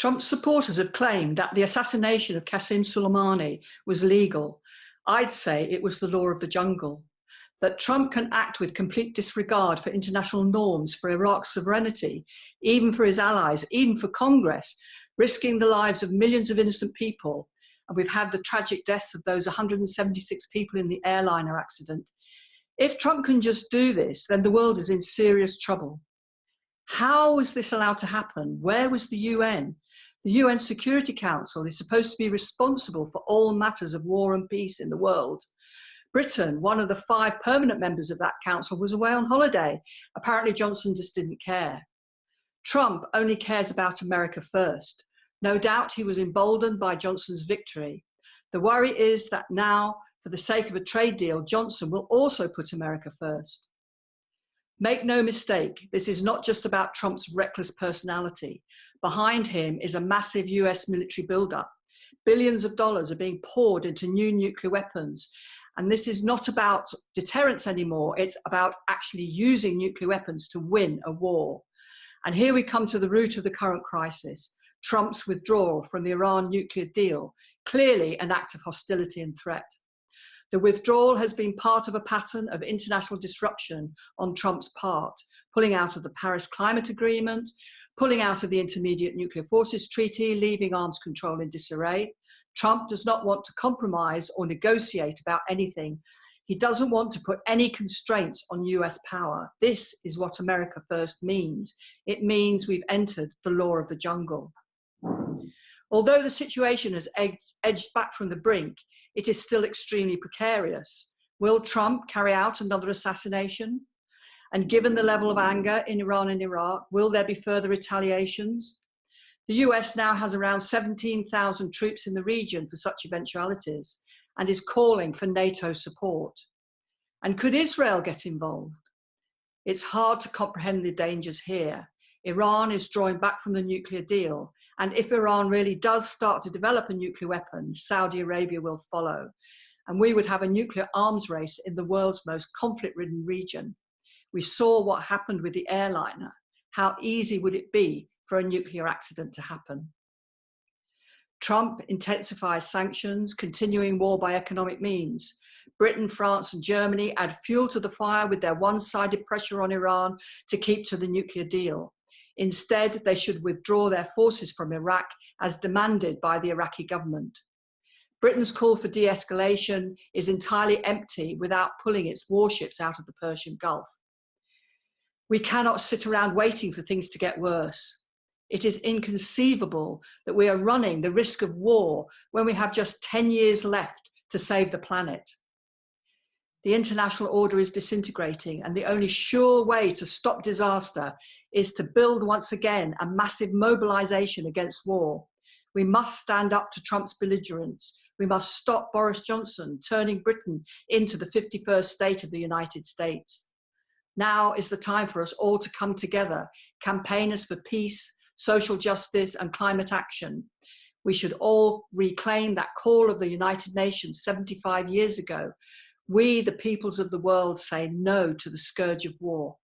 Trump's supporters have claimed that the assassination of Qasem Soleimani was legal. I'd say it was the law of the jungle. That Trump can act with complete disregard for international norms, for Iraq's sovereignty, even for his allies, even for Congress, risking the lives of millions of innocent people. And we've had the tragic deaths of those 176 people in the airliner accident. If Trump can just do this, then the world is in serious trouble. How was this allowed to happen? Where was the UN? The UN Security Council is supposed to be responsible for all matters of war and peace in the world. Britain, one of the 5 permanent members of that council, was away on holiday. Apparently Johnson just didn't care. Trump only cares about America first. No doubt he was emboldened by Johnson's victory. The worry is that now, for the sake of a trade deal, Johnson will also put America first. Make no mistake, this is not just about Trump's reckless personality. Behind him is a massive US military buildup. Billions of dollars are being poured into new nuclear weapons. And this is not about deterrence anymore. It's about actually using nuclear weapons to win a war. And here we come to the root of the current crisis, Trump's withdrawal from the Iran nuclear deal, clearly an act of hostility and threat. The withdrawal has been part of a pattern of international disruption on Trump's part, pulling out of the Paris Climate Agreement, pulling out of the Intermediate Nuclear Forces Treaty, leaving arms control in disarray. Trump does not want to compromise or negotiate about anything. He doesn't want to put any constraints on US power. This is what America first means. It means we've entered the law of the jungle. Although the situation has edged back from the brink, it is still extremely precarious. Will Trump carry out another assassination? And given the level of anger in Iran and Iraq, will there be further retaliations? The US now has around 17,000 troops in the region for such eventualities and is calling for NATO support. And could Israel get involved? It's hard to comprehend the dangers here. Iran is drawing back from the nuclear deal, and if Iran really does start to develop a nuclear weapon, Saudi Arabia will follow. And we would have a nuclear arms race in the world's most conflict-ridden region. We saw what happened with the airliner. How easy would it be for a nuclear accident to happen? Trump intensifies sanctions, continuing war by economic means. Britain, France, and Germany add fuel to the fire with their one-sided pressure on Iran to keep to the nuclear deal. Instead, they should withdraw their forces from Iraq as demanded by the Iraqi government. Britain's call for de-escalation is entirely empty without pulling its warships out of the Persian Gulf. We cannot sit around waiting for things to get worse. It is inconceivable that we are running the risk of war when we have just 10 years left to save the planet. The international order is disintegrating, and the only sure way to stop disaster is to build once again a massive mobilization against war. We must stand up to Trump's belligerence. We must stop Boris Johnson turning Britain into the 51st state of the United States. Now is the time for us all to come together, campaigners for peace, social justice, and climate action. We should all reclaim that call of the United Nations 75 years ago. We, the peoples of the world, say no to the scourge of war.